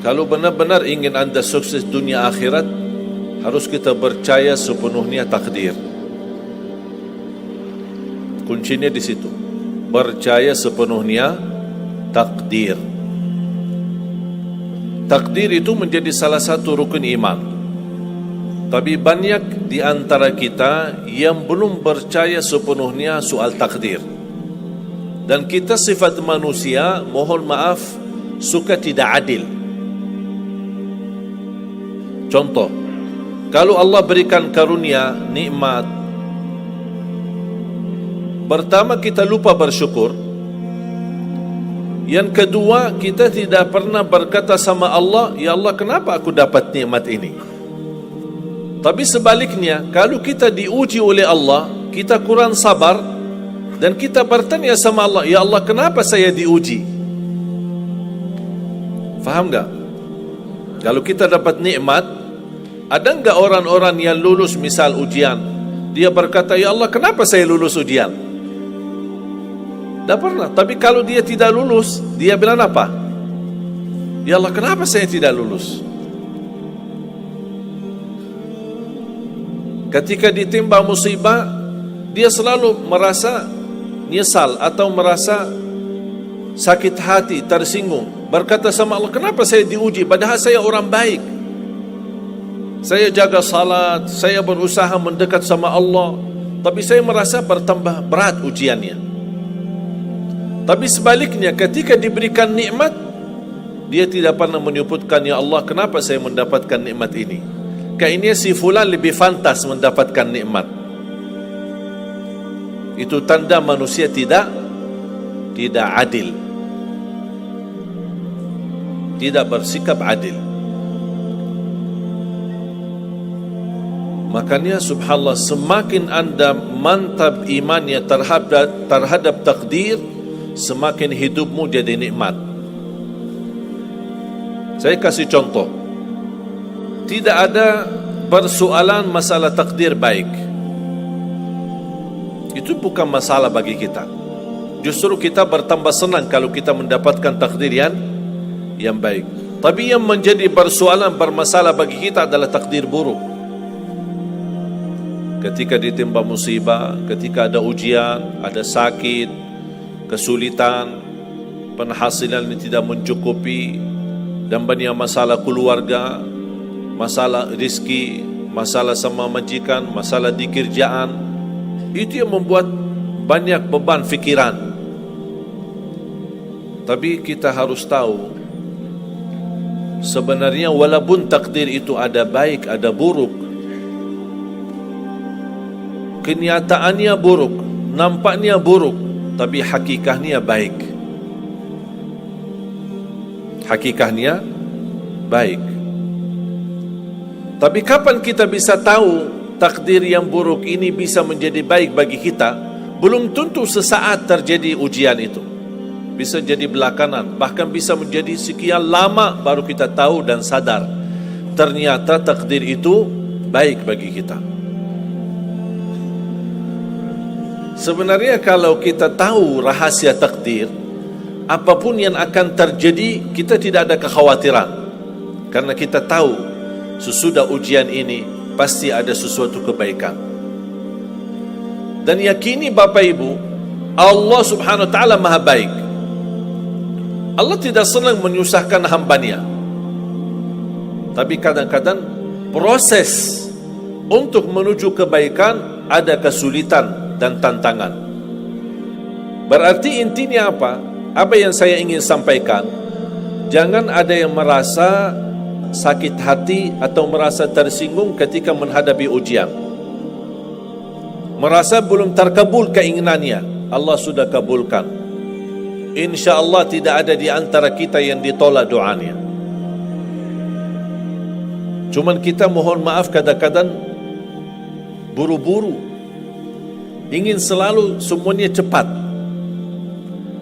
Kalau benar-benar ingin anda sukses dunia akhirat, harus kita percaya sepenuhnya takdir. Kuncinya di situ. Percaya sepenuhnya takdir. Takdir itu menjadi salah satu rukun iman. Tapi banyak di antara kita yang belum percaya sepenuhnya soal takdir. Dan kita sifat manusia, mohon maaf, suka tidak adil. Contoh, kalau Allah berikan karunia, nikmat, pertama kita lupa bersyukur. Yang kedua, kita tidak pernah berkata sama Allah, ya Allah, kenapa aku dapat nikmat ini? Tapi sebaliknya, kalau kita diuji oleh Allah, kita kurang sabar, dan kita bertanya sama Allah, ya Allah, kenapa saya diuji? Faham tak? Kalau kita dapat nikmat, ada enggak orang-orang yang lulus misal ujian, dia berkata, ya Allah, kenapa saya lulus ujian? Tak pernah. Tapi kalau dia tidak lulus, dia bilang apa? Ya Allah, kenapa saya tidak lulus? Ketika ditimpa musibah, dia selalu merasa nyesal atau merasa sakit hati, tersinggung. Berkata sama Allah, kenapa saya diuji? Padahal saya orang baik. Saya jaga salat, saya berusaha mendekat sama Allah. Tapi saya merasa bertambah berat ujiannya. Tapi sebaliknya, ketika diberikan nikmat, dia tidak pernah menyebutkan, ya Allah, kenapa saya mendapatkan nikmat ini? Kayaknya si fulan lebih fantas mendapatkan nikmat. Itu tanda manusia tidak adil, tidak bersikap adil. Makanya subhanallah, semakin anda mantap imannya terhadap takdir, semakin hidupmu jadi nikmat. Saya kasih contoh. Tidak ada persoalan masalah takdir baik. Itu bukan masalah bagi kita. Justru kita bertambah senang kalau kita mendapatkan takdir yang baik. Tapi yang menjadi persoalan bermasalah bagi kita adalah takdir buruk. Ketika ditimpa musibah, ketika ada ujian, ada sakit, kesulitan, penghasilan yang tidak mencukupi, dan banyak masalah keluarga, masalah rezeki, masalah sama majikan, masalah di kerjaan, itu yang membuat banyak beban fikiran. Tapi kita harus tahu, sebenarnya walaupun takdir itu ada baik, ada buruk, kenyataannya buruk, nampaknya buruk, tapi hakikahnya baik. Hakikahnya baik. Tapi kapan kita bisa tahu takdir yang buruk ini bisa menjadi baik bagi kita? Belum tentu sesaat terjadi ujian itu. Bisa jadi belakangan, bahkan bisa menjadi sekian lama baru kita tahu dan sadar ternyata takdir itu baik bagi kita. Sebenarnya kalau kita tahu rahasia takdir, apapun yang akan terjadi, kita tidak ada kekhawatiran. Karena kita tahu sesudah ujian ini pasti ada sesuatu kebaikan. Dan yakini Bapak Ibu, Allah subhanahu wa ta'ala maha baik. Allah tidak senang menyusahkan hambanya. Tapi kadang-kadang proses untuk menuju kebaikan ada kesulitan dan tantangan. Berarti intinya apa? Apa yang saya ingin sampaikan, jangan ada yang merasa sakit hati atau merasa tersinggung ketika menghadapi ujian, merasa belum terkabul keinginannya. Allah sudah kabulkan. InsyaAllah tidak ada di antara kita yang ditolak doanya. Cuman kita mohon maaf kadang-kadang buru-buru, ingin selalu semuanya cepat.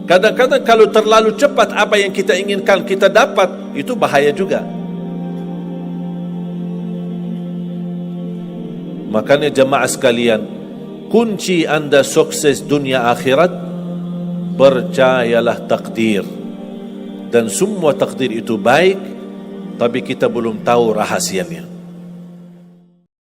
Kadang-kadang kalau terlalu cepat apa yang kita inginkan kita dapat, itu bahaya juga. Makanya jemaah sekalian, kunci anda sukses dunia akhirat, percayalah takdir. Dan semua takdir itu baik, tapi kita belum tahu rahasianya.